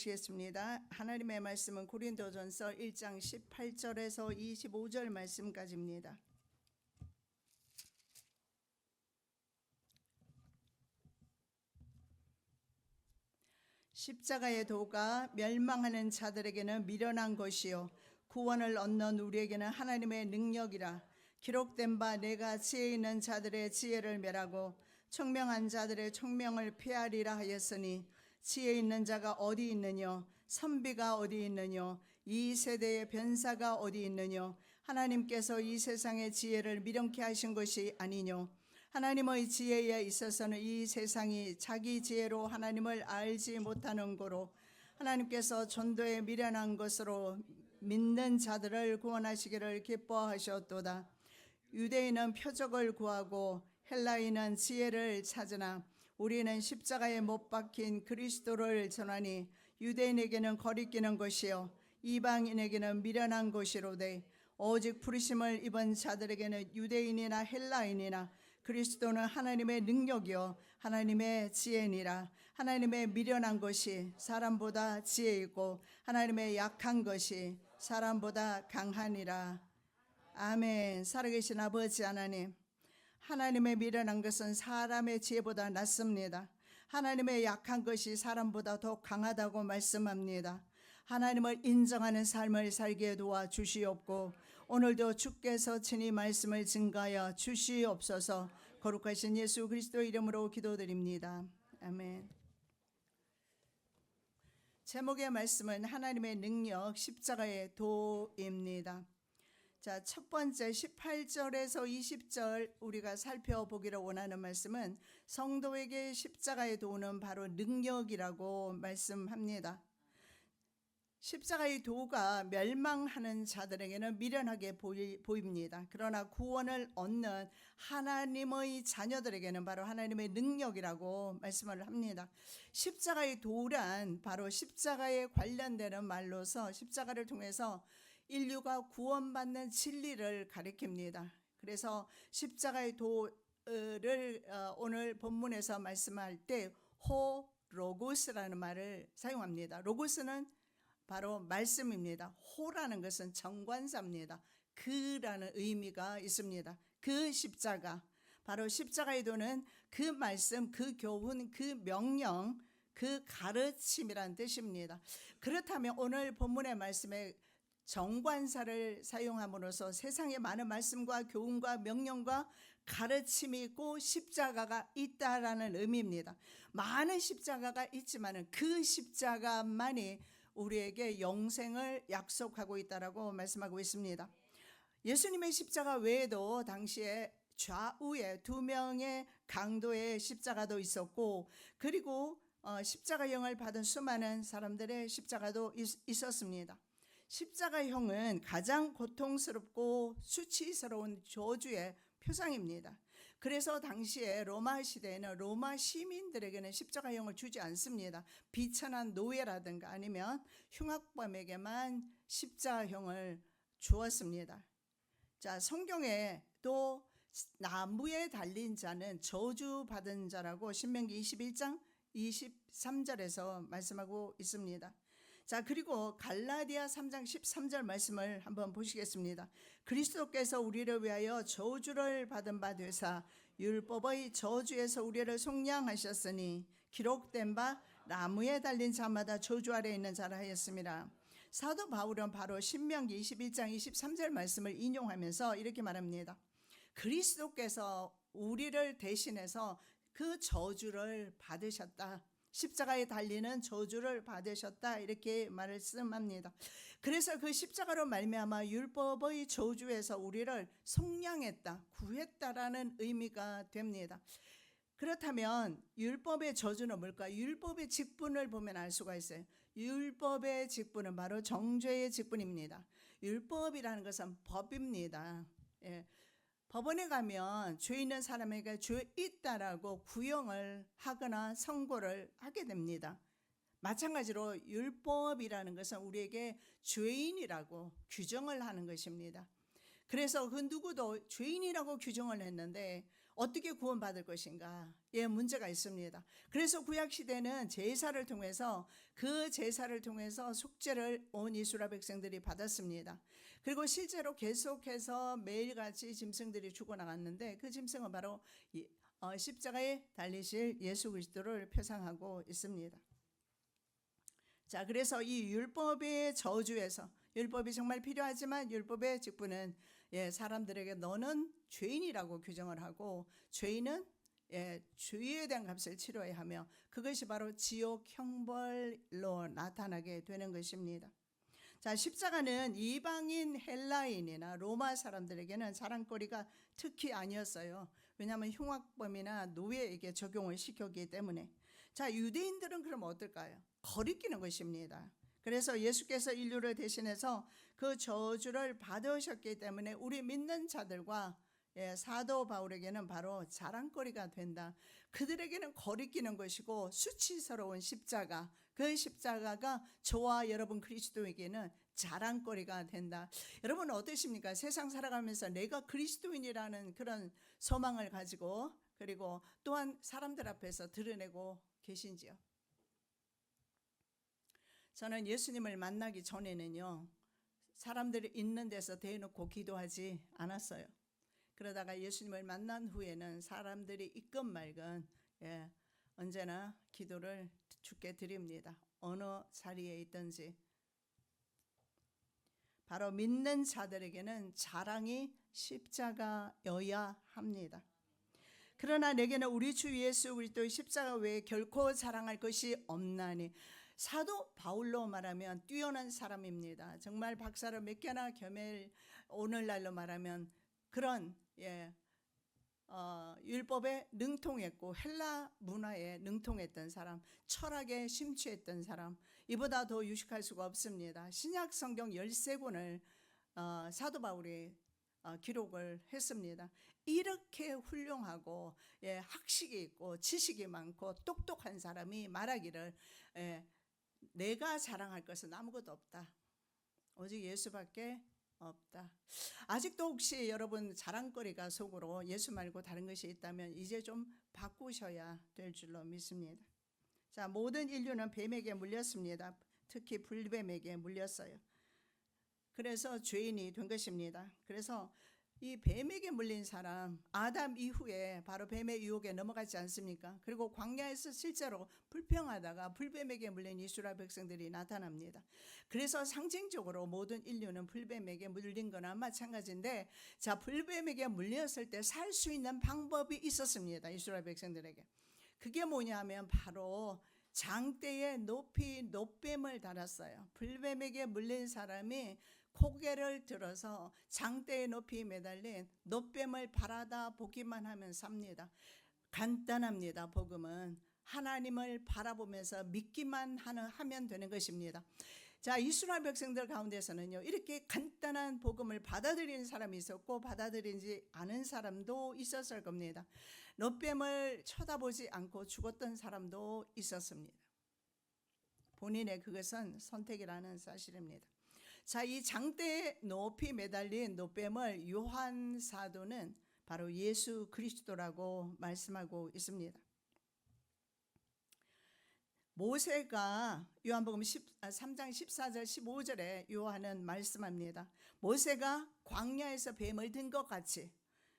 보시겠습니다. 하나님의 말씀은 고린도전서 1장 18절에서 25절 말씀까지입니다. 십자가의 도가 멸망하는 자들에게는 미련한 것이요 구원을 얻는 우리에게는 하나님의 능력이라. 기록된 바 내가 지혜 있는 자들의 지혜를 멸하고 청명한 자들의 청명을 폐하리라 하였으니 지혜 있는 자가 어디 있느뇨? 선비가 어디 있느뇨? 이 세대의 변사가 어디 있느뇨? 하나님께서 이 세상의 지혜를 미련케 하신 것이 아니뇨? 하나님의 지혜에 있어서는 이 세상이 자기 지혜로 하나님을 알지 못하는 고로 하나님께서 전도에 미련한 것으로 믿는 자들을 구원하시기를 기뻐하셨도다. 유대인은 표적을 구하고 헬라인은 지혜를 찾으나 우리는 십자가에 못 박힌 그리스도를 전하니 유대인에게는 거리끼는 것이요 이방인에게는 미련한 것이로되 오직 부르심을 입은 자들에게는 유대인이나 헬라인이나 그리스도는 하나님의 능력이요 하나님의 지혜니라. 하나님의 미련한 것이 사람보다 지혜 있고 하나님의 약한 것이 사람보다 강하니라. 아멘. 살아계신 아버지 하나님, 하나님의 미련한 것은 사람의 지혜보다 낫습니다. 하나님의 약한 것이 사람보다 더 강하다고 말씀합니다. 하나님을 인정하는 삶을 살게 도와주시옵고 오늘도 주께서 친히 말씀을 증가하여 주시옵소서. 거룩하신 예수 그리스도 이름으로 기도드립니다. 아멘. 제목의 말씀은 하나님의 능력 십자가의 도입니다. 자, 첫 번째 18절에서 20절 우리가 살펴보기를 원하는 말씀은 성도에게 십자가의 도는 바로 능력이라고 말씀합니다. 십자가의 도가 멸망하는 자들에게는 미련하게 보입니다. 그러나 구원을 얻는 하나님의 자녀들에게는 바로 하나님의 능력이라고 말씀을 합니다. 십자가의 도란 바로 십자가에 관련되는 말로서 십자가를 통해서 인류가 구원받는 진리를 가리킵니다. 그래서 십자가의 도를 오늘 본문에서 말씀할 때 호로고스라는 말을 사용합니다. 로고스는 바로 말씀입니다. 호라는 것은 정관사입니다. 그라는 의미가 있습니다. 그 십자가, 바로 십자가의 도는 그 말씀, 그 교훈, 그 명령, 그 가르침이란 뜻입니다. 그렇다면 오늘 본문의 말씀에 정관사를 사용함으로써 세상에 많은 말씀과 교훈과 명령과 가르침이 있고 십자가가 있다라는 의미입니다. 많은 십자가가 있지만 그 십자가만이 우리에게 영생을 약속하고 있다라고 말씀하고 있습니다. 예수님의 십자가 외에도 당시에 좌우에 두 명의 강도의 십자가도 있었고 그리고 십자가형을 받은 수많은 사람들의 십자가도 있었습니다. 십자가형은 가장 고통스럽고 수치스러운 저주의 표상입니다. 그래서 당시에 로마 시대에는 로마 시민들에게는 십자가형을 주지 않습니다. 비천한 노예라든가 아니면 흉악범에게만 십자가형을 주었습니다. 자, 성경에 또 나무에 달린 자는 저주받은 자라고 신명기 21장 23절에서 말씀하고 있습니다. 자, 그리고 갈라디아 3장 13절 말씀을 한번 보시겠습니다. 그리스도께서 우리를 위하여 저주를 받은 바 되사 율법의 저주에서 우리를 속량하셨으니 기록된 바 나무에 달린 자마다 저주 아래 있는 자라 하였습니다. 사도 바울은 바로 신명기 21장 23절 말씀을 인용하면서 이렇게 말합니다. 그리스도께서 우리를 대신해서 그 저주를 받으셨다. 십자가에 달리는 저주를 받으셨다 이렇게 말씀합니다. 그래서 그 십자가로 말미암아 율법의 저주에서 우리를 속량했다, 구했다라는 의미가 됩니다. 그렇다면 율법의 저주는 뭘까? 율법의 직분을 보면 알 수가 있어요. 율법의 직분은 바로 정죄의 직분입니다. 율법이라는 것은 법입니다. 예. 법원에 가면 죄 있는 사람에게 죄 있다라고 구형을 하거나 선고를 하게 됩니다. 마찬가지로 율법이라는 것은 우리에게 죄인이라고 규정을 하는 것입니다. 그래서 그 누구도 죄인이라고 규정을 했는데 어떻게 구원받을 것인가? 예, 문제가 있습니다. 그래서 구약시대는 제사를 통해서 그 제사를 통해서 속죄를 온 이스라엘 백성들이 받았습니다. 그리고 실제로 계속해서 매일같이 짐승들이 죽어나갔는데 그 짐승은 바로 십자가에 달리실 예수 그리스도를 표상하고 있습니다. 자, 그래서 이 율법의 저주에서 율법이 정말 필요하지만 율법의 직분은 사람들에게 너는 죄인이라고 규정을 하고 죄인은 죄에 대한 값을 치러야 하며 그것이 바로 지옥 형벌로 나타나게 되는 것입니다. 자, 십자가는 이방인 헬라인이나 로마 사람들에게는 자랑거리가 특히 아니었어요. 왜냐하면 흉악범이나 노예에게 적용을 시켰기 때문에. 자, 유대인들은 그럼 어떨까요? 거리끼는 것입니다. 그래서 예수께서 인류를 대신해서 그 저주를 받으셨기 때문에 우리 믿는 자들과 사도 바울에게는 바로 자랑거리가 된다. 그들에게는 거리끼는 것이고 수치스러운 십자가, 그 십자가가 저와 여러분 그리스도에게는 자랑거리가 된다. 여러분 어떠십니까? 세상 살아가면서 내가 그리스도인이라는 그런 소망을 가지고 그리고 또한 사람들 앞에서 드러내고 계신지요? 저는 예수님을 만나기 전에는요, 사람들이 있는 데서 대놓고 기도하지 않았어요. 그러다가 예수님을 만난 후에는 사람들이 있건 말건 언제나 기도를 주께 드립니다. 어느 자리에 있든지. 바로 믿는 자들에게는 자랑이 십자가여야 합니다. 그러나 내게는 우리 주 예수 그리스도의 십자가 외에 결코 자랑할 것이 없나니. 사도 바울로 말하면 뛰어난 사람입니다. 정말 박사를 몇 개나 겸할 오늘날로 말하면 그런 율법에 능통했고 헬라 문화에 능통했던 사람, 철학에 심취했던 사람, 이보다 더 유식할 수가 없습니다. 신약 성경 13권을 사도 바울이 기록을 했습니다. 이렇게 훌륭하고 학식이 있고 지식이 많고 똑똑한 사람이 말하기를 내가 자랑할 것은 아무것도 없다. 오직 예수밖에 없다. 아직도 혹시 여러분 자랑거리가 속으로 예수 말고 다른 것이 있다면 이제 좀 바꾸셔야 될 줄로 믿습니다. 자, 모든 인류는 뱀에게 물렸습니다. 특히 불뱀에게 물렸어요. 그래서 죄인이 된 것입니다. 그래서 이 뱀에게 물린 사람, 아담 이후에 바로 뱀의 유혹에 넘어가지 않습니까? 그리고 광야에서 실제로 불평하다가 불뱀에게 물린 이스라엘 백성들이 나타납니다. 그래서 상징적으로 모든 인류는 불뱀에게 물린 거나 마찬가지인데, 자, 불뱀에게 물렸을 때 살 수 있는 방법이 있었습니다. 이스라엘 백성들에게. 그게 뭐냐면 바로 장대에 높이 놋뱀을 달았어요. 불뱀에게 물린 사람이 고개를 들어서 장대에 높이 매달린 놋뱀을 바라다 보기만 하면 삽니다. 간단합니다. 복음은 하나님을 바라보면서 믿기만 하면 되는 것입니다. 자, 이스라엘 백성들 가운데서는요, 이렇게 간단한 복음을 받아들이는 사람이 있었고 받아들이지 않은 사람도 있었을 겁니다. 놋뱀을 쳐다보지 않고 죽었던 사람도 있었습니다. 본인의 그것은 선택이라는 사실입니다. 자, 이 장대에 높이 매달린 놋뱀을 요한 사도는 바로 예수 그리스도라고 말씀하고 있습니다. 모세가 요한복음 3장 14절 15절에 요한은 말씀합니다. 모세가 광야에서 뱀을 든 것 같이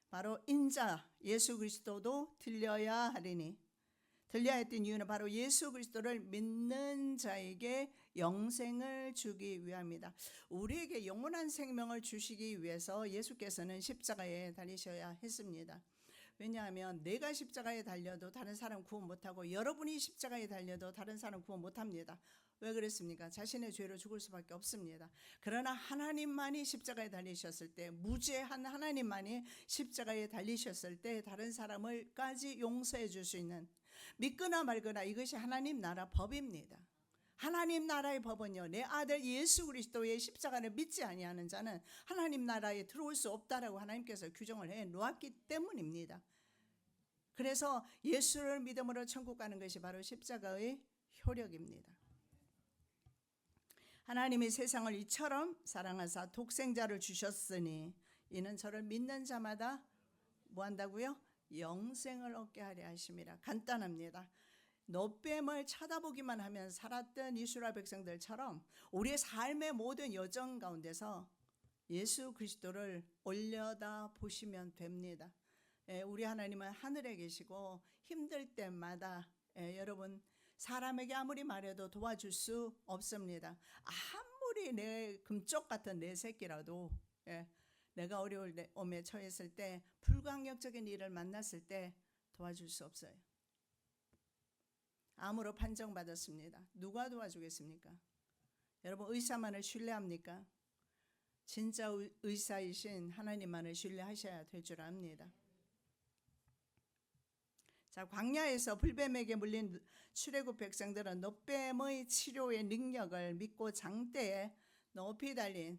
바로 인자 예수 그리스도도 들려야 하리니, 들려야 했던 이유는 바로 예수 그리스도를 믿는 자에게 영생을 주기 위함이다. 우리에게 영원한 생명을 주시기 위해서 예수께서는 십자가에 달리셔야 했습니다. 왜냐하면 내가 십자가에 달려도 다른 사람 구원 못하고 여러분이 십자가에 달려도 다른 사람 구원 못합니다. 왜 그랬습니까? 자신의 죄로 죽을 수밖에 없습니다. 그러나 하나님만이 십자가에 달리셨을 때, 무죄한 하나님만이 십자가에 달리셨을 때 다른 사람을까지 용서해 줄 수 있는, 믿거나 말거나 이것이 하나님 나라 법입니다. 하나님 나라의 법은요, 내 아들 예수 그리스도의 십자가를 믿지 아니하는 자는 하나님 나라에 들어올 수 없다라고 하나님께서 규정을 해 놓았기 때문입니다. 그래서 예수를 믿음으로 천국 가는 것이 바로 십자가의 효력입니다. 하나님이 세상을 이처럼 사랑하사 독생자를 주셨으니 이는 저를 믿는 자마다 뭐 한다고요? 영생을 얻게 하려 하심이라. 간단합니다. 노뱀을 쳐다보기만 하면 살았던 이스라엘 백성들처럼 우리의 삶의 모든 여정 가운데서 예수 그리스도를 올려다 보시면 됩니다. 우리 하나님은 하늘에 계시고 힘들 때마다 여러분 사람에게 아무리 말해도 도와줄 수 없습니다. 아무리 내 금쪽 같은 내 새끼라도 내가 어려움에 처했을 때 불가항력적인 일을 만났을 때 도와줄 수 없어요. 암으로 판정받았습니다. 누가 도와주겠습니까? 여러분 의사만을 신뢰합니까? 진짜 의사이신 하나님만을 신뢰하셔야 될 줄 압니다. 자, 광야에서 불뱀에게 물린 출애굽 백성들은 노뱀의 치료의 능력을 믿고 장대에 높이 달린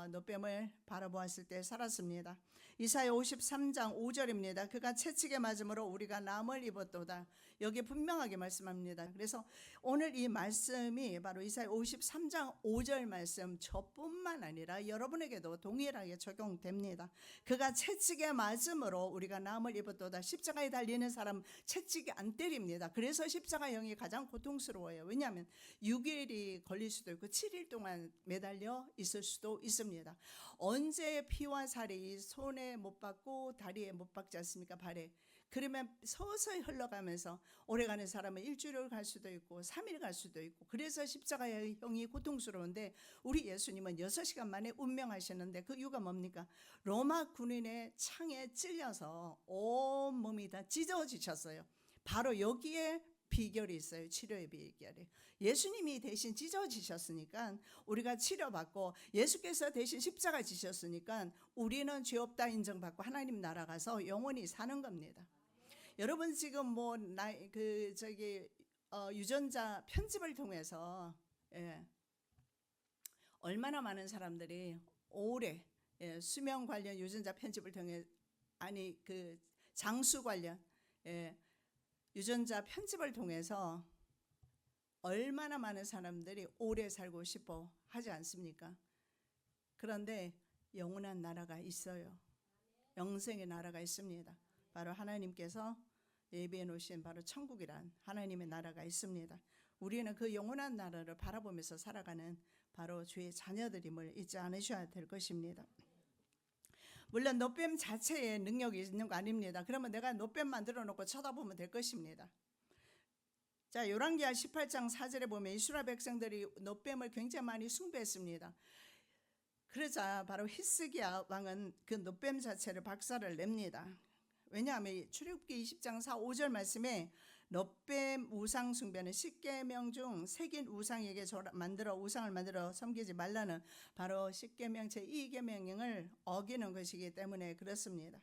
노뱀을 바라보았을 때 살았습니다. 이사야 53장 5절입니다. 그가 채찍에 맞음으로 우리가 남을 입었도다. 여기 분명하게 말씀합니다. 그래서 오늘 이 말씀이 바로 이사야 53장 5절 말씀 저뿐만 아니라 여러분에게도 동일하게 적용됩니다. 그가 채찍에 맞음으로 우리가 남을 입었도다. 십자가에 달리는 사람 채찍이 안 때립니다. 그래서 십자가형이 가장 고통스러워요. 왜냐하면 6일이 걸릴 수도 있고 7일 동안 매달려 있을 수도 있습니다. 언제 피와 살이 손에 못 박고 다리에 못 박지 않습니까? 발에. 그러면 서서히 흘러가면서 오래가는 사람은 일주일을 갈 수도 있고 3일 갈 수도 있고, 그래서 십자가의 형이 고통스러운데 우리 예수님은 6시간 만에 운명하시는데 그 이유가 뭡니까? 로마 군인의 창에 찔려서 온 몸이 다 찢어지셨어요. 바로 여기에 비결이 있어요. 치료의 비결이. 예수님이 대신 찢어지셨으니까 우리가 치료받고, 예수께서 대신 십자가 지셨으니까 우리는 죄 없다 인정받고 하나님 나라 가서 영원히 사는 겁니다. 여러분 지금 유전자 편집을 통해서 얼마나 많은 사람들이 오래 수명 관련 유전자 편집을 통해 장수 관련 유전자 편집을 통해서 얼마나 많은 사람들이 오래 살고 싶어 하지 않습니까? 그런데 영원한 나라가 있어요. 영생의 나라가 있습니다. 바로 하나님께서 예비해 놓으신 바로 천국이란 하나님의 나라가 있습니다. 우리는 그 영원한 나라를 바라보면서 살아가는 바로 주의 자녀들임을 잊지 않으셔야 될 것입니다. 물론 노뱀 자체에 능력이 있는 거 아닙니다. 그러면 내가 노뱀 만들어 놓고 쳐다보면 될 것입니다. 자, 열왕기하 18장 4절에 보면 이스라엘 백성들이 노뱀을 굉장히 많이 숭배했습니다. 그러자 바로 히스기야 왕은 그 노뱀 자체를 박살을 냅니다. 왜냐하면 출애굽기 20장 4, 5절 말씀에 노뱀 우상 숭배는 10계명 중 새긴 우상에게 우상을 만들어 섬기지 말라는 바로 10계명 제2계명을 어기는 것이기 때문에 그렇습니다.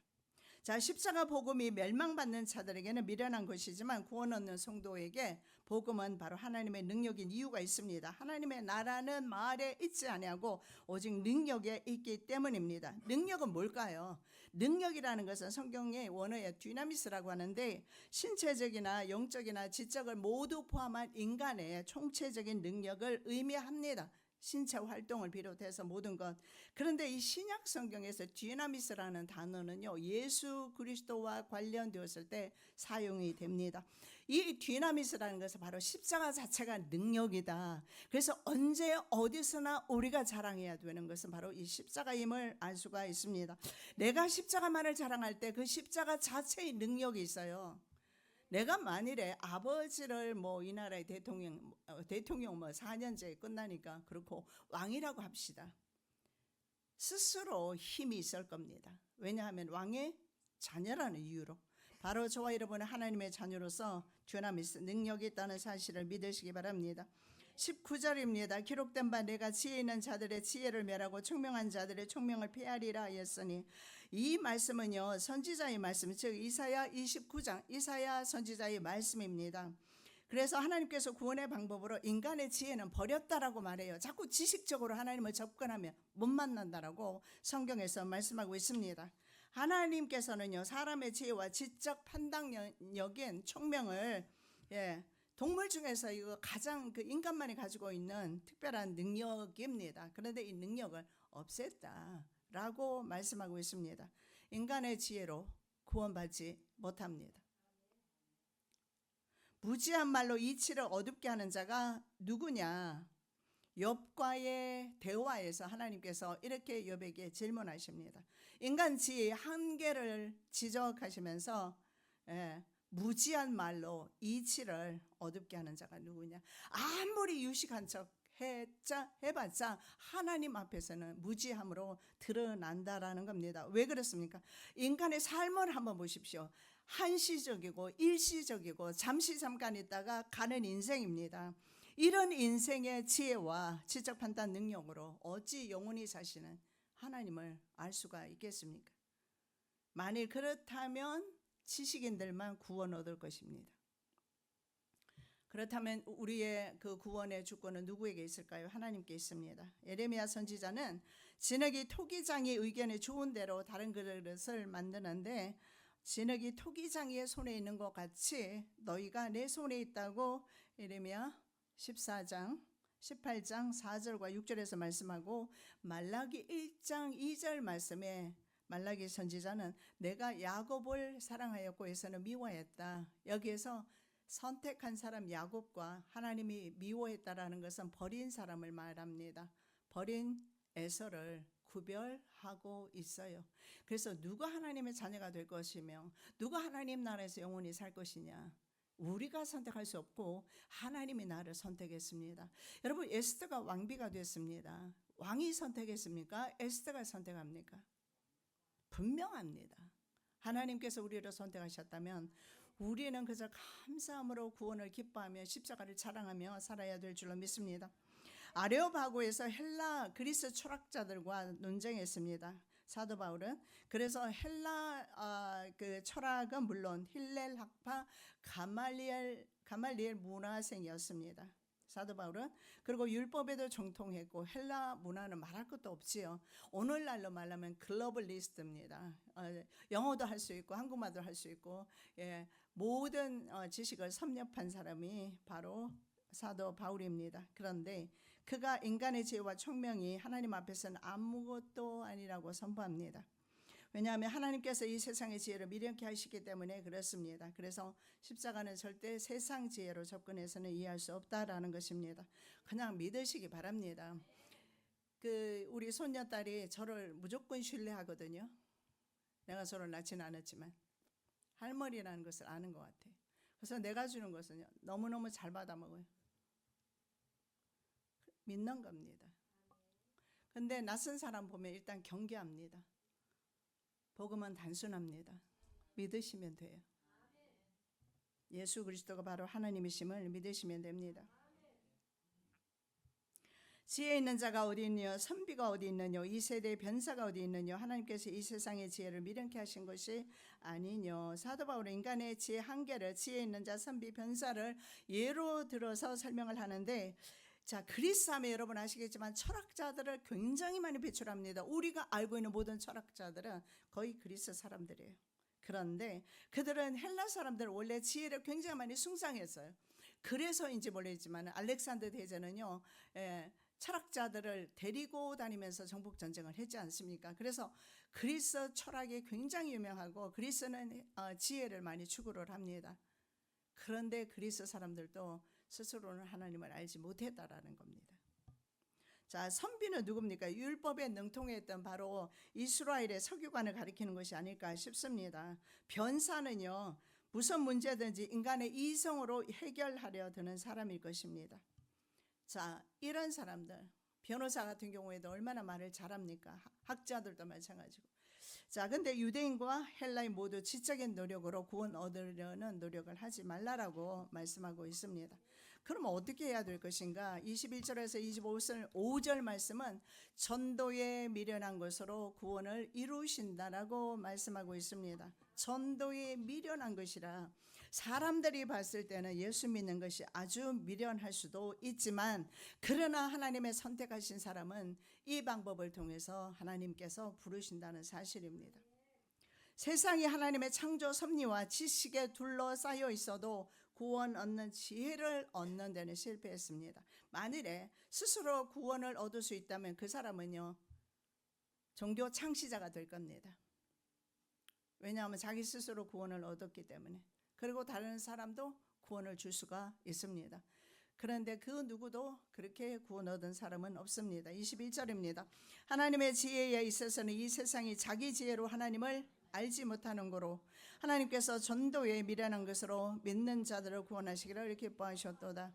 자, 십자가 복음이 멸망받는 자들에게는 미련한 것이지만 구원 얻는 성도에게 복음은 바로 하나님의 능력인 이유가 있습니다. 하나님의 나라는 말에 있지 아니하고 오직 능력에 있기 때문입니다. 능력은 뭘까요? 능력이라는 것은 성경의 원어에 디나미스라고 하는데 신체적이나 영적이나 지적을 모두 포함한 인간의 총체적인 능력을 의미합니다. 신체 활동을 비롯해서 모든 것. 그런데 이 신약 성경에서 디나미스라는 단어는요, 예수 그리스도와 관련되었을 때 사용이 됩니다. 이 디나미스라는 것은 바로 십자가 자체가 능력이다. 그래서 언제 어디서나 우리가 자랑해야 되는 것은 바로 이 십자가임을 알 수가 있습니다. 내가 십자가만을 자랑할 때 그 십자가 자체의 능력이 있어요. 내가 만일에 아버지를 이 나라의 대통령 4년째 끝나니까 그렇고 왕이라고 합시다. 스스로 힘이 있을 겁니다. 왜냐하면 왕의 자녀라는 이유로. 바로 저와 여러분은 하나님의 자녀로서 듀나미스 능력이 있다는 사실을 믿으시기 바랍니다. 19절입니다. 기록된 바 내가 지혜 있는 자들의 지혜를 멸하고 총명한 자들의 총명을 폐하리라 하였으니, 이 말씀은요 선지자의 말씀, 즉 이사야 29장 이사야 선지자의 말씀입니다. 그래서 하나님께서 구원의 방법으로 인간의 지혜는 버렸다라고 말해요. 자꾸 지식적으로 하나님을 접근하면 못 만난다라고 성경에서 말씀하고 있습니다. 하나님께서는요 사람의 지혜와 지적 판단력인 총명을 동물 중에서 이거 가장 인간만이 가지고 있는 특별한 능력입니다. 그런데 이 능력을 없앴다라고 말씀하고 있습니다. 인간의 지혜로 구원받지 못합니다. 무지한 말로 이치를 어둡게 하는 자가 누구냐? 욥과의 대화에서 하나님께서 이렇게 욥에게 질문하십니다. 인간 지혜의 한계를 지적하시면서 무지한 말로 이치를 어둡게 하는 자가 누구냐? 아무리 유식한 척 해봤자 하나님 앞에서는 무지함으로 드러난다라는 겁니다. 왜 그렇습니까? 인간의 삶을 한번 보십시오. 한시적이고 일시적이고 잠시 잠깐 있다가 가는 인생입니다. 이런 인생의 지혜와 지적 판단 능력으로 어찌 영원히 사시는 하나님을 알 수가 있겠습니까? 만일 그렇다면 지식인들만 구원 얻을 것입니다. 그렇다면 우리의 그 구원의 주권은 누구에게 있을까요? 하나님께 있습니다. 예레미야 선지자는 진흙이 토기장의 의견에 좋은 대로 다른 그릇을 만드는데 진흙이 토기장의 손에 있는 것 같이 너희가 내 손에 있다고 예레미야 14장 18장 4절과 6절에서 말씀하고 말라기 1장 2절 말씀에 말라기 선지자는 내가 야곱을 사랑하였고 에서는 미워했다. 여기에서 선택한 사람 야곱과 하나님이 미워했다라는 것은 버린 사람을 말합니다. 버린 에서를 구별하고 있어요. 그래서 누가 하나님의 자녀가 될 것이며 누가 하나님 나라에서 영원히 살 것이냐, 우리가 선택할 수 없고 하나님이 나를 선택했습니다. 여러분, 에스더가 왕비가 됐습니다. 왕이 선택했습니까? 에스더가 선택합니까? 분명합니다. 하나님께서 우리를 선택하셨다면 우리는 그저 감사함으로 구원을 기뻐하며 십자가를 자랑하며 살아야 될 줄로 믿습니다. 아레오파고에서 헬라 그리스 철학자들과 논쟁했습니다. 사도 바울은. 그래서 헬라 그 철학은 물론 힐렐 학파 가말리엘 문화생이었습니다. 사도 바울은. 그리고 율법에도 정통했고 헬라 문화는 말할 것도 없지요. 오늘날로 말하면 글로벌리스트입니다. 영어도 할 수 있고 한국말도 할 수 있고 모든 지식을 섭렵한 사람이 바로 사도 바울입니다. 그런데 그가 인간의 지혜와 총명이 하나님 앞에서는 아무것도 아니라고 선포합니다. 왜냐하면 하나님께서 이 세상의 지혜를 미련케 하시기 때문에 그렇습니다. 그래서 십자가는 절대 세상 지혜로 접근해서는 이해할 수 없다라는 것입니다. 그냥 믿으시기 바랍니다. 우리 손녀딸이 저를 무조건 신뢰하거든요. 내가 저를 낳지는 않았지만 할머니라는 것을 아는 것 같아요. 그래서 내가 주는 것은 너무너무 잘 받아먹어요. 믿는 겁니다. 근데 낯선 사람 보면 일단 경계합니다. 복음은 단순합니다. 믿으시면 돼요. 예수 그리스도가 바로 하나님이심을 믿으시면 됩니다. 지혜 있는 자가 어디 있느냐, 선비가 어디 있느냐, 이 세대의 변사가 어디 있느냐, 하나님께서 이 세상의 지혜를 미련케 하신 것이 아니뇨. 사도 바울은 인간의 지혜 한계를, 지혜 있는 자, 선비, 변사를 예로 들어서 설명을 하는데, 자, 그리스 하면 여러분 아시겠지만 철학자들을 굉장히 많이 배출합니다. 우리가 알고 있는 모든 철학자들은 거의 그리스 사람들이에요. 그런데 그들은 헬라 사람들 원래 지혜를 굉장히 많이 숭상했어요. 그래서인지 모르겠지만 알렉산더 대제는요, 철학자들을 데리고 다니면서 정복 전쟁을 했지 않습니까? 그래서 그리스 철학이 굉장히 유명하고 그리스는 지혜를 많이 추구를 합니다. 그런데 그리스 사람들도 스스로는 하나님을 알지 못했다라는 겁니다. 자, 선비는 누굽니까? 율법에 능통했던 바로 이스라엘의 서기관을 가리키는 것이 아닐까 싶습니다. 변사는요, 무슨 문제든지 인간의 이성으로 해결하려 드는 사람일 것입니다. 자, 이런 사람들, 변호사 같은 경우에도 얼마나 말을 잘합니까? 학자들도 마찬가지고. 자, 근데 유대인과 헬라인 모두 지적인 노력으로 구원 얻으려는 노력을 하지 말라라고 말씀하고 있습니다. 그러면 어떻게 해야 될 것인가? 21절에서 25절 말씀은 전도에 미련한 것으로 구원을 이루신다라고 말씀하고 있습니다. 전도에 미련한 것이라. 사람들이 봤을 때는 예수 믿는 것이 아주 미련할 수도 있지만, 그러나 하나님의 선택하신 사람은 이 방법을 통해서 하나님께서 부르신다는 사실입니다. 세상이 하나님의 창조 섭리와 지식에 둘러싸여 있어도 구원 얻는 지혜를 얻는 데는 실패했습니다. 만일에 스스로 구원을 얻을 수 있다면 그 사람은요, 종교 창시자가 될 겁니다. 왜냐하면 자기 스스로 구원을 얻었기 때문에. 그리고 다른 사람도 구원을 줄 수가 있습니다. 그런데 그 누구도 그렇게 구원 얻은 사람은 없습니다. 21절입니다. 하나님의 지혜에 있어서는 이 세상이 자기 지혜로 하나님을 알지 못하는 거로 하나님께서 전도에 미련한 것으로 믿는 자들을 구원하시기를 이렇게 기뻐하셨도다.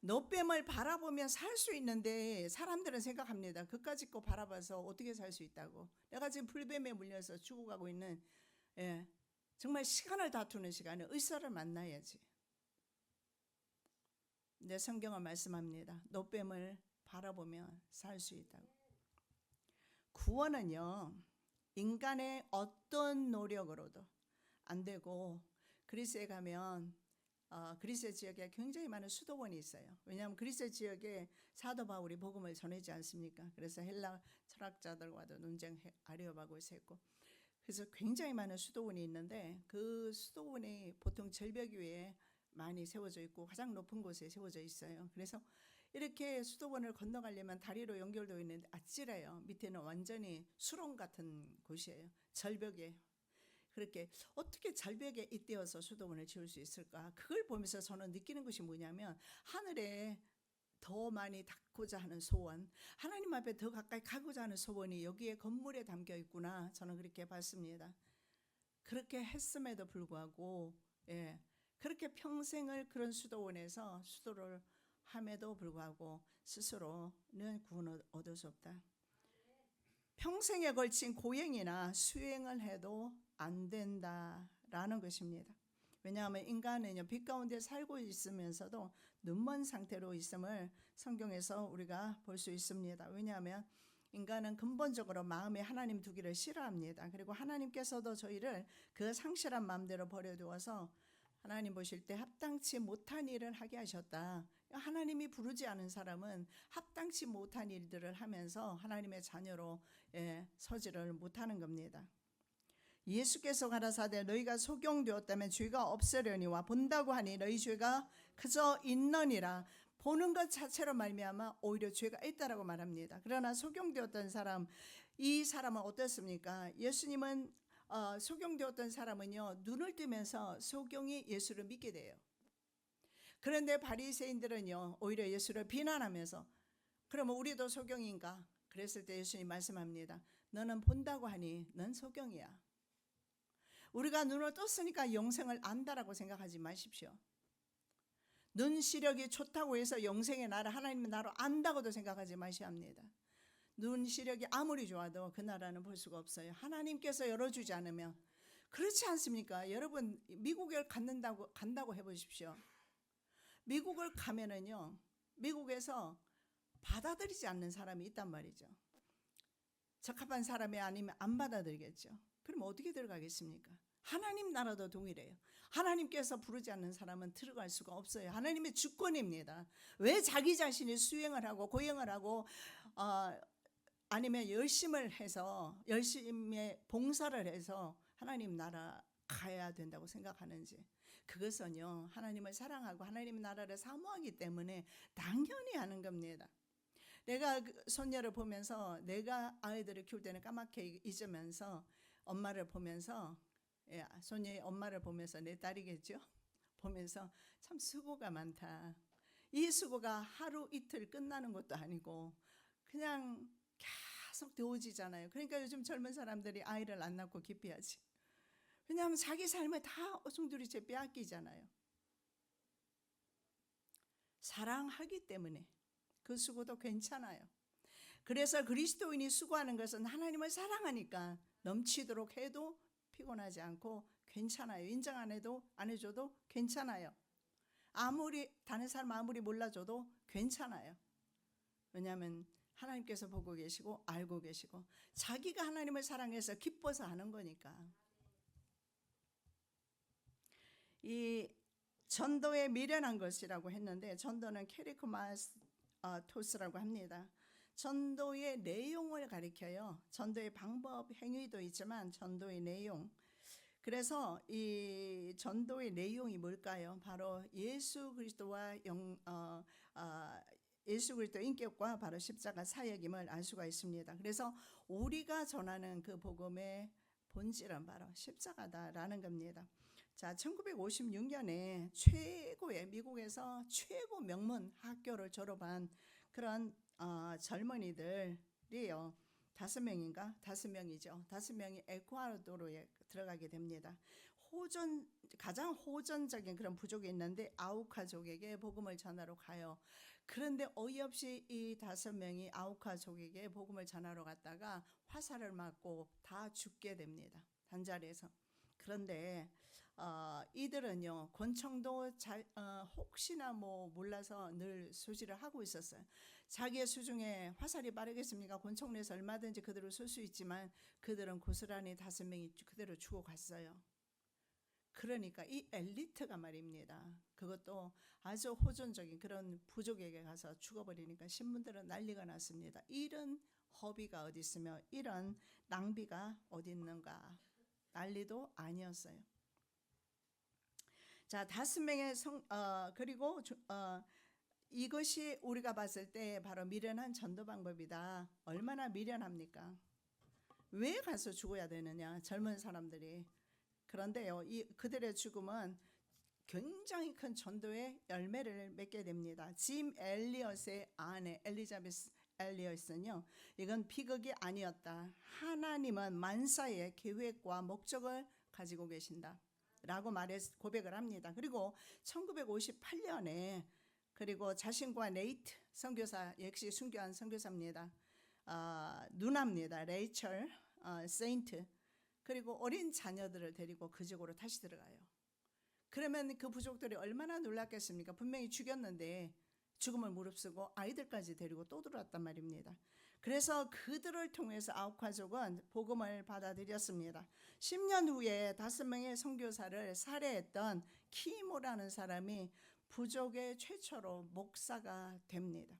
노뱀을 바라보면 살 수 있는데 사람들은 생각합니다. 그까짓 거 바라봐서 어떻게 살 수 있다고. 내가 지금 불뱀에 물려서 죽어가고 있는, 정말 시간을 다투는 시간에 의사를 만나야지. 내 성경은 말씀합니다. 노뱀을 바라보면 살 수 있다고. 구원은요, 인간의 어떤 노력으로도 안 되고, 그리스에 가면 그리스 지역에 굉장히 많은 수도원이 있어요. 왜냐하면 그리스 지역에 사도 바울이 복음을 전하지 않습니까? 그래서 헬라 철학자들과도 논쟁하려고 했고, 그래서 굉장히 많은 수도원이 있는데 그 수도원이 보통 절벽 위에 많이 세워져 있고 가장 높은 곳에 세워져 있어요. 그래서 이렇게 수도원을 건너가려면 다리로 연결되어 있는데 아찔해요. 밑에는 완전히 수렁 같은 곳이에요. 절벽에. 그렇게 어떻게 절벽에 잇대어서 수도원을 지을 수 있을까? 그걸 보면서 저는 느끼는 것이 뭐냐면 하늘에 더 많이 닿고자 하는 소원, 하나님 앞에 더 가까이 가고자 하는 소원이 여기에 건물에 담겨 있구나. 저는 그렇게 봤습니다. 그렇게 했음에도 불구하고 그렇게 평생을 그런 수도원에서 수도를 함에도 불구하고 스스로는 구원을 얻을 수 없다. 평생에 걸친 고행이나 수행을 해도 안 된다라는 것입니다. 왜냐하면 인간은 빛 가운데 살고 있으면서도 눈먼 상태로 있음을 성경에서 우리가 볼 수 있습니다. 왜냐하면 인간은 근본적으로 마음에 하나님 두기를 싫어합니다. 그리고 하나님께서도 저희를 그 상실한 마음대로 버려두어서 하나님 보실 때 합당치 못한 일을 하게 하셨다. 하나님이 부르지 않은 사람은 합당치 못한 일들을 하면서 하나님의 자녀로 서지를 못하는 겁니다. 예수께서 가라사대 너희가 소경되었다면 죄가 없으려니와 본다고 하니 너희 죄가 그저 있느니라. 보는 것 자체로 말미암아 오히려 죄가 있다라고 말합니다. 그러나 소경되었던 사람, 이 사람은 어떻습니까? 예수님은 소경되었던 사람은요, 눈을 뜨면서 소경이 예수를 믿게 돼요. 그런데 바리새인들은요, 오히려 예수를 비난하면서 그러면 우리도 소경인가? 그랬을 때 예수님 말씀합니다. 너는 본다고 하니 넌 소경이야. 우리가 눈을 떴으니까 영생을 안다라고 생각하지 마십시오. 눈 시력이 좋다고 해서 영생의 나라, 하나님의 나라 안다고도 생각하지 마셔야 합니다. 눈 시력이 아무리 좋아도 그 나라는 볼 수가 없어요. 하나님께서 열어주지 않으면. 그렇지 않습니까? 여러분 미국에 간다고 해보십시오. 미국을 가면은요, 미국에서 받아들이지 않는 사람이 있단 말이죠. 적합한 사람이 아니면 안 받아들이겠죠. 그럼 어떻게 들어가겠습니까? 하나님 나라도 동일해요. 하나님께서 부르지 않는 사람은 들어갈 수가 없어요. 하나님의 주권입니다. 왜 자기 자신이 수행을 하고 고행을 하고 아니면 열심히 봉사를 해서 하나님 나라 가야 된다고 생각하는지, 그것은요 하나님을 사랑하고 하나님 나라를 사모하기 때문에 당연히 하는 겁니다. 내가 손녀를 보면서, 내가 아이들을 키울 때는 까맣게 잊으면서 엄마를 보면서, 손녀의 엄마를 보면서, 내 딸이겠죠, 보면서 참 수고가 많다. 이 수고가 하루 이틀 끝나는 것도 아니고 그냥 계속 되어지잖아요. 그러니까 요즘 젊은 사람들이 아이를 안 낳고 기피하지. 왜냐하면 자기 삶을 다 어중두리째 빼앗기잖아요. 사랑하기 때문에 그 수고도 괜찮아요. 그래서 그리스도인이 수고하는 것은 하나님을 사랑하니까 넘치도록 해도 피곤하지 않고 괜찮아요. 인정 안 해줘도 괜찮아요. 아무리 다른 사람 아무리 몰라줘도 괜찮아요. 왜냐하면 하나님께서 보고 계시고 알고 계시고 자기가 하나님을 사랑해서 기뻐서 하는 거니까. 이 전도에 미련한 것이라고 했는데, 전도는 캐리코마토스라고 합니다. 전도의 내용을 가리켜요. 전도의 방법, 행위도 있지만 전도의 내용. 그래서 이 전도의 내용이 뭘까요? 바로 예수 그리스도와 예수 그리스도 인격과 바로 십자가 사역임을 알 수가 있습니다. 그래서 우리가 전하는 그 복음의 본질은 바로 십자가다라는 겁니다. 자, 1956년에 미국에서 최고 명문 학교를 졸업한 그런 젊은이들이요. 5명이 에콰도르에 들어가게 됩니다. 가장 호전적인 그런 부족이 있는데 아우카족에게 복음을 전하러 가요. 그런데 어이없이 이 5명이 아우카족에게 복음을 전하러 갔다가 화살을 맞고 다 죽게 됩니다. 단자리에서. 그런데 이들은요, 권총도 혹시나 몰라서 늘 소지를 하고 있었어요. 자기의 수중에 화살이 빠르겠습니까? 권총 내서 얼마든지 그대로 쏠 수 있지만 그들은 고스란히 5명이 그대로 죽어갔어요. 그러니까 이 엘리트가 말입니다. 그것도 아주 호전적인 그런 부족에게 가서 죽어버리니까 신문들은 난리가 났습니다. 이런 허비가 어디 있으며 이런 낭비가 어디 있는가. 난리도 아니었어요. 자, 5명의 그리고 이것이 우리가 봤을 때 바로 미련한 전도 방법이다. 얼마나 미련합니까? 왜 가서 죽어야 되느냐? 젊은 사람들이. 그런데요, 그들의 죽음은 굉장히 큰 전도의 열매를 맺게 됩니다. 짐 엘리엇의 아내 엘리자베스 엘리엇은요, 이건 비극이 아니었다. 하나님은 만사의 계획과 목적을 가지고 계신다 라고 고백을 합니다. 그리고 1958년에 그리고 자신과 네이트 선교사, 역시 순교한 선교사입니다. 누나입니다. 레이첼 세인트. 그리고 어린 자녀들을 데리고 그 지역으로 다시 들어가요. 그러면 그 부족들이 얼마나 놀랐겠습니까? 분명히 죽였는데 죽음을 무릅쓰고 아이들까지 데리고 또 들어왔단 말입니다. 그래서 그들을 통해서 아우카족은 복음을 받아들였습니다. 10년 후에 5명의 선교사를 살해했던 키모라는 사람이 부족의 최초로 목사가 됩니다.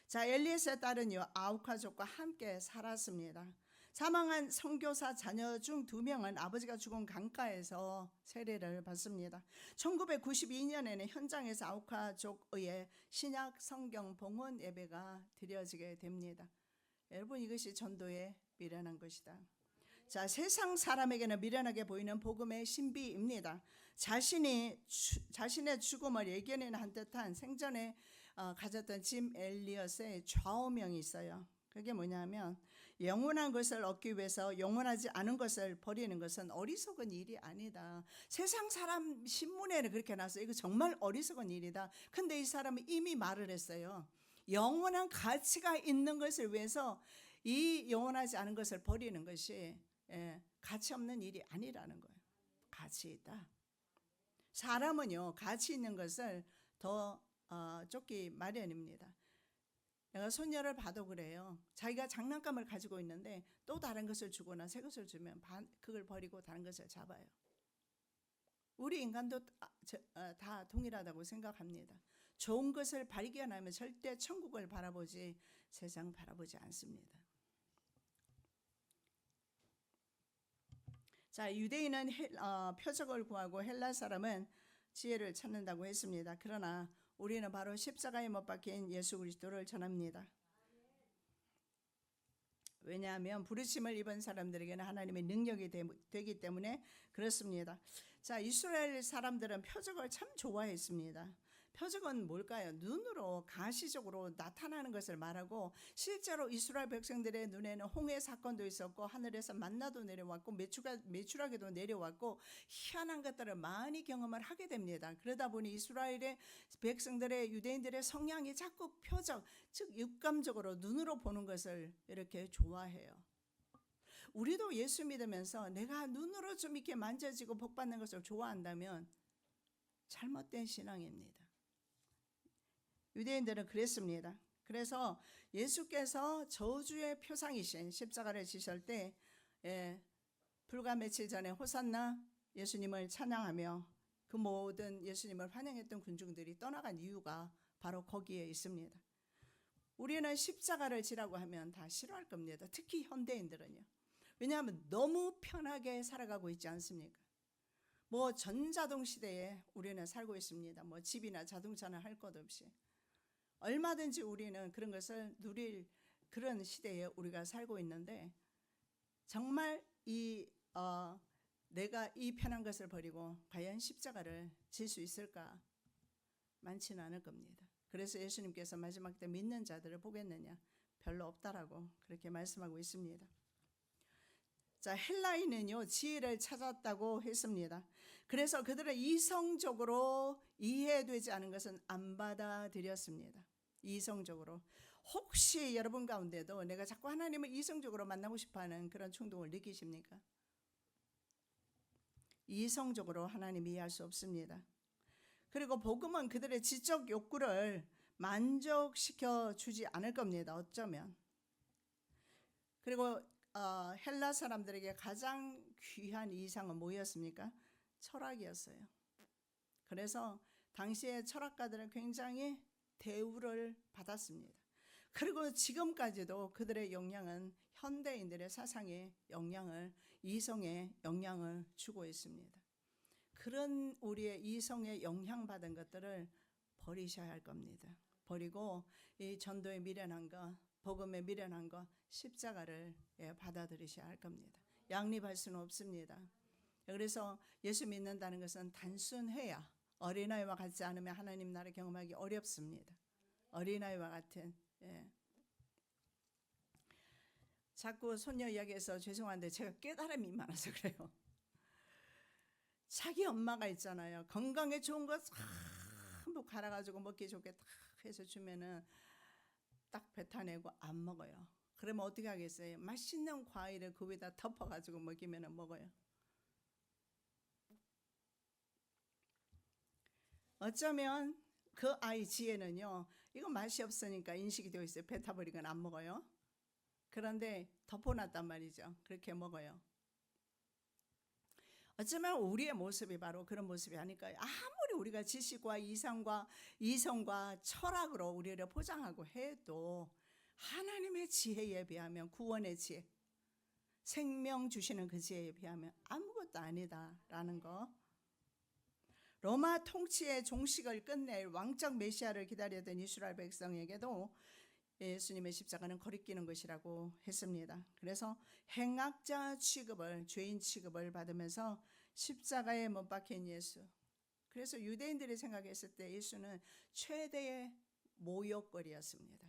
자, 엘리엇의 딸은요, 아우카족과 함께 살았습니다. 사망한 선교사 자녀 중 2명은 아버지가 죽은 강가에서 세례를 받습니다. 1992년에는 현장에서 아우카족의 신약 성경 봉헌 예배가 드려지게 됩니다. 여러분, 이것이 전도의 미련한 것이다. 자, 세상 사람에게는 미련하게 보이는 복음의 신비입니다. 자신의 죽음을 예견한 듯한 생전에 가졌던 짐 엘리엇의 좌우명이 있어요. 그게 뭐냐면, 영원한 것을 얻기 위해서 영원하지 않은 것을 버리는 것은 어리석은 일이 아니다. 세상 사람 신문에는 그렇게 나왔어요. 이거 정말 어리석은 일이다. 근데 이 사람은 이미 말을 했어요. 영원한 가치가 있는 것을 위해서 이 영원하지 않은 것을 버리는 것이 가치 없는 일이 아니라는 거예요. 가치 있다. 사람은요, 가치 있는 것을 더 쫓기 마련입니다. 내가 손녀를 봐도 그래요. 자기가 장난감을 가지고 있는데 또 다른 것을 주거나 새 것을 주면 그걸 버리고 다른 것을 잡아요. 우리 인간도 다 동일하다고 생각합니다. 좋은 것을 발견하면 절대 천국을 바라보지 세상 바라보지 않습니다. 자, 유대인은 표적을 구하고 헬라 사람은 지혜를 찾는다고 했습니다. 그러나 우리는 바로 십자가에 못 박힌 예수 그리스도를 전합니다. 왜냐하면 부르심을 입은 사람들에게는 하나님의 능력이 되기 때문에 그렇습니다. 자, 이스라엘 사람들은 표적을 참 좋아했습니다. 표적은 뭘까요? 눈으로 가시적으로 나타나는 것을 말하고, 실제로 이스라엘 백성들의 눈에는 홍해 사건도 있었고 하늘에서 만나도 내려왔고 메추라기도 내려왔고 희한한 것들을 많이 경험을 하게 됩니다. 그러다 보니 이스라엘의 백성들의 유대인들의 성향이 자꾸 표적, 즉 육감적으로 눈으로 보는 것을 이렇게 좋아해요. 우리도 예수 믿으면서 내가 눈으로 좀 이렇게 만져지고 복받는 것을 좋아한다면 잘못된 신앙입니다. 유대인들은 그랬습니다. 그래서 예수께서 저주의 표상이신 십자가를 지실 때 불과 며칠 전에 호산나 예수님을 찬양하며 그 모든 예수님을 환영했던 군중들이 떠나간 이유가 바로 거기에 있습니다. 우리는 십자가를 지라고 하면 다 싫어할 겁니다. 특히 현대인들은요. 왜냐하면 너무 편하게 살아가고 있지 않습니까? 전자동 시대에 우리는 살고 있습니다. 집이나 자동차나 할 것 없이 얼마든지 우리는 그런 것을 누릴 그런 시대에 우리가 살고 있는데, 정말 내가 이 편한 것을 버리고 과연 십자가를 질 수 있을까? 많지는 않을 겁니다. 그래서 예수님께서 마지막 때 믿는 자들을 보겠느냐? 별로 없다라고 그렇게 말씀하고 있습니다. 자, 헬라인은요 지혜를 찾았다고 했습니다. 그래서 그들은 이성적으로 이해되지 않은 것은 안 받아들였습니다. 이성적으로. 혹시 여러분 가운데도 내가 자꾸 하나님을 이성적으로 만나고 싶어하는 그런 충동을 느끼십니까? 이성적으로 하나님 이해할 수 없습니다. 그리고 복음은 그들의 지적 욕구를 만족시켜 주지 않을 겁니다. 어쩌면. 그리고 헬라 사람들에게 가장 귀한 이상은 뭐였습니까? 철학이었어요. 그래서 당시의 철학가들은 굉장히 대우를 받았습니다. 그리고 지금까지도 그들의 영향은 현대인들의 사상에 영향을, 이성에 영향을 주고 있습니다. 그런 우리의 이성에 영향받은 것들을 버리셔야 할 겁니다. 버리고 이 전도에 미련한 것, 복음에 미련한 것, 십자가를 받아들이셔야 할 겁니다. 양립할 수는 없습니다. 그래서 예수 믿는다는 것은 단순해야, 어린아이와 같지 않으면 하나님 나라 경험하기 어렵습니다. 어린아이와 같은. 자꾸 손녀 이야기해서 죄송한데 제가 깨달음이 많아서 그래요. 자기 엄마가 있잖아요. 건강에 좋은 거 전부 갈아가지고 먹기 좋게 딱 해서 주면은 딱 뱉어내고 안 먹어요. 그러면 어떻게 하겠어요? 맛있는 과일을 그 위에다 덮어가지고 먹이면 먹어요. 어쩌면 그 아이 지혜는요, 이거 맛이 없으니까 인식이 되어 있어요. 뱉어버리거나 안 먹어요. 그런데 덮어놨단 말이죠. 그렇게 먹어요. 어쩌면 우리의 모습이 바로 그런 모습이 아닐까요? 아무리 우리가 지식과 이성과 철학으로 우리를 포장하고 해도 하나님의 지혜에 비하면, 구원의 지혜, 생명 주시는 그 지혜에 비하면 아무것도 아니다라는 거. 로마 통치의 종식을 끝낼 왕적 메시아를 기다리던 이스라엘 백성에게도 예수님의 십자가는 거리끼는 것이라고 했습니다. 그래서 행악자 취급을, 죄인 취급을 받으면서 십자가에 못 박힌 예수. 그래서 유대인들이 생각했을 때 예수는 최대의 모욕거리였습니다.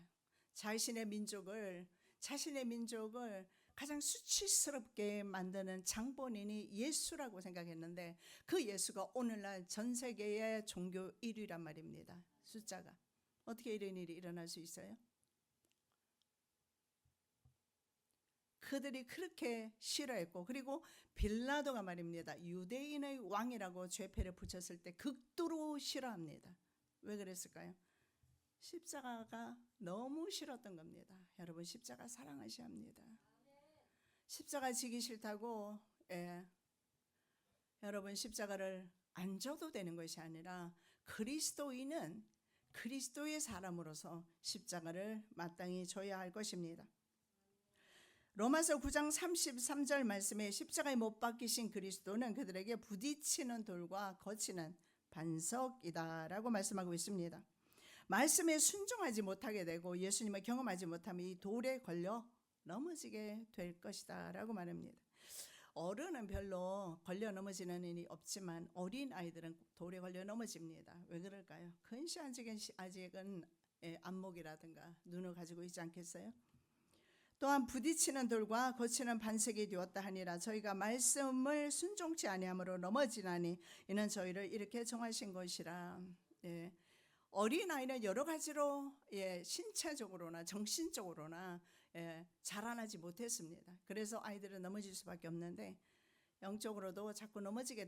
자신의 민족을 가장 수치스럽게 만드는 장본인이 예수라고 생각했는데, 그 예수가 오늘날 전 세계의 종교 1위란 말입니다. 숫자가. 어떻게 이런 일이 일어날 수 있어요? 그들이 그렇게 싫어했고, 그리고 빌라도가 말입니다. 유대인의 왕이라고 죄패를 붙였을 때 극도로 싫어합니다. 왜 그랬을까요? 십자가가 너무 싫었던 겁니다. 여러분, 십자가 사랑하셔야 합니다. 십자가 지기 싫다고 여러분 십자가를 안 져도 되는 것이 아니라 그리스도인은 그리스도의 사람으로서 십자가를 마땅히 져야 할 것입니다. 로마서 9장 33절 말씀에 십자가에 못 박히신 그리스도는 그들에게 부딪히는 돌과 거치는 반석이다라고 말씀하고 있습니다. 말씀에 순종하지 못하게 되고 예수님을 경험하지 못하면 이 돌에 걸려 넘어지게 될 것이다 라고 말합니다. 어른은 별로 걸려 넘어지는 일이 없지만 어린 아이들은 돌에 걸려 넘어집니다. 왜 그럴까요? 근시 아직은 안목이라든가 눈을 가지고 있지 않겠어요? 또한 부딪히는 돌과 거치는 반석이 되었다 하니라. 저희가 말씀을 순종치 아니함으로 넘어지나니 이는 저희를 이렇게 정하신 것이라. 어린아이는 여러 가지로 신체적으로나 정신적으로나 자라나지 못했습니다. 그래서 아이들은 넘어질 수밖에 없는데, 영적으로도 자꾸 넘어지게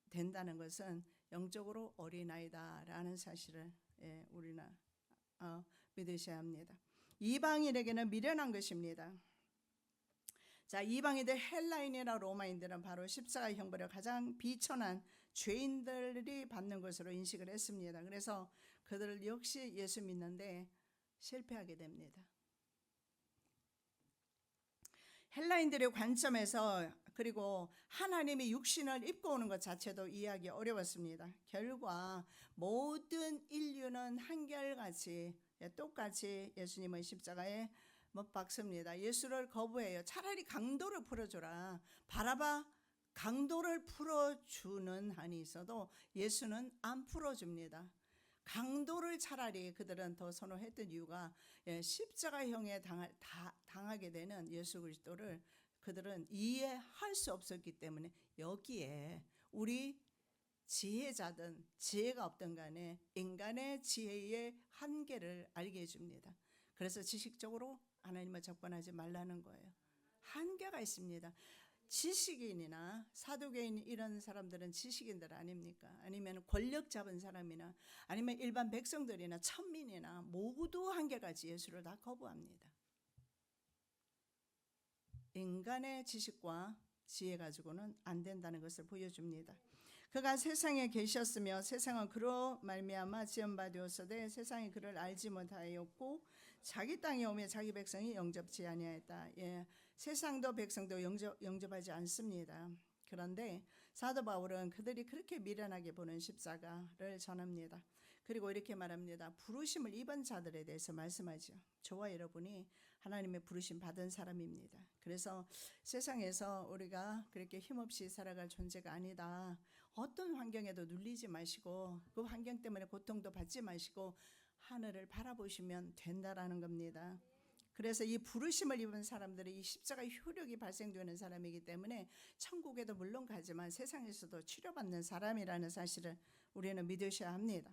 된다는 것은 영적으로 어린아이다라는 사실을 우리는 믿으셔야 합니다. 이방인에게는 미련한 것입니다. 자, 이방인들, 헬라인이나 로마인들은 바로 십자가 형벌을 가장 비천한 죄인들이 받는 것으로 인식을 했습니다. 그래서 그들 역시 예수 믿는데 실패하게 됩니다. 헬라인들의 관점에서, 그리고 하나님이 육신을 입고 오는 것 자체도 이해하기 어려웠습니다. 결과 모든 인류는 한결같이 똑같이 예수님의 십자가에 못 박습니다. 예수를 거부해요. 차라리 강도를 풀어줘라. 바라바 강도를 풀어주는 한이 있어도 예수는 안 풀어줍니다. 강도를 차라리 그들은 더 선호했던 이유가 십자가형에 당하게 되는 예수 그리스도를 그들은 이해할 수 없었기 때문에 여기에 우리 지혜자든 지혜가 없든 간에 인간의 지혜의 한계를 알게 해줍니다. 그래서 지식적으로 하나님을 접근하지 말라는 거예요. 한계가 있습니다. 지식인이나 사두개인 이런 사람들은 지식인들 아닙니까? 아니면 권력 잡은 사람이나 아니면 일반 백성들이나 천민이나 모두 한계까지 예수를 다 거부합니다. 인간의 지식과 지혜 가지고는 안 된다는 것을 보여줍니다. 그가 세상에 계셨으며 세상은 그로 말미암아 지음받으었으되 세상이 그를 알지 못하였고 자기 땅에 오며 자기 백성이 영접지 아니하였다. 세상도 백성도 영접하지 않습니다. 그런데 사도 바울은 그들이 그렇게 미련하게 보는 십자가를 전합니다. 그리고 이렇게 말합니다. 부르심을 입은 자들에 대해서 말씀하죠. 저와 여러분이 하나님의 부르심 받은 사람입니다. 그래서 세상에서 우리가 그렇게 힘없이 살아갈 존재가 아니다. 어떤 환경에도 눌리지 마시고 그 환경 때문에 고통도 받지 마시고 하늘을 바라보시면 된다라는 겁니다. 그래서 이 부르심을 입은 사람들이 이 십자가 효력이 발생되는 사람이기 때문에 천국에도 물론 가지만 세상에서도 치료받는 사람이라는 사실을 우리는 믿으셔야 합니다.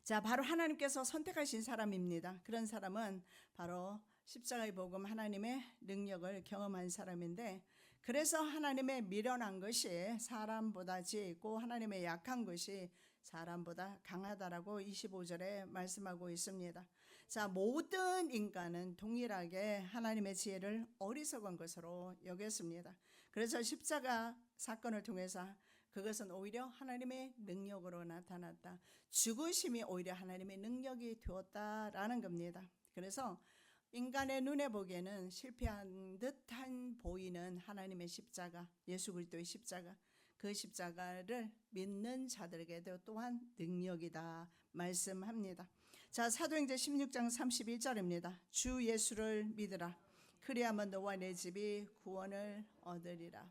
자, 바로 하나님께서 선택하신 사람입니다. 그런 사람은 바로 십자가의 복음 하나님의 능력을 경험한 사람인데 그래서 하나님의 미련한 것이 사람보다 지혜 있고 하나님의 약한 것이 사람보다 강하다라고 25절에 말씀하고 있습니다. 자, 모든 인간은 동일하게 하나님의 지혜를 어리석은 것으로 여겼습니다. 그래서 십자가 사건을 통해서 그것은 오히려 하나님의 능력으로 나타났다. 죽으심이 오히려 하나님의 능력이 되었다라는 겁니다. 그래서 인간의 눈에 보기에는 실패한 듯한 보이는 하나님의 십자가, 예수 그리스도의 십자가, 그 십자가를 믿는 자들에게도 또한 능력이다 말씀합니다. 자, 사도행전 16장 31절입니다. 주 예수를 믿으라. 그리하면 너와 내 집이 구원을 얻으리라.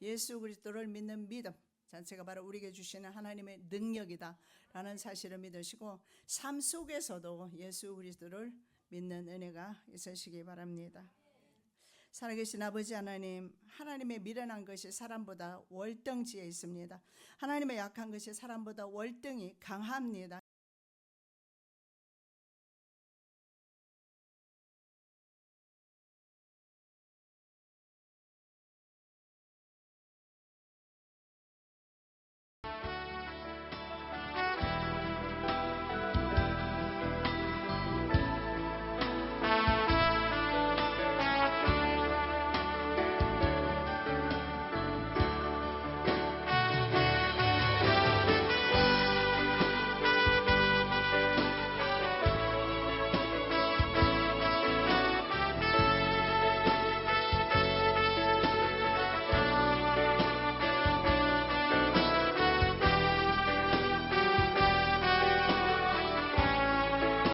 예수 그리스도를 믿는 믿음 자체가 바로 우리에게 주시는 하나님의 능력이다라는 사실을 믿으시고 삶 속에서도 예수 그리스도를 믿는 은혜가 있으시기 바랍니다. 살아계신 아버지 하나님, 하나님의 미련한 것이 사람보다 월등지에 있습니다. 하나님의 약한 것이 사람보다 월등히 강합니다.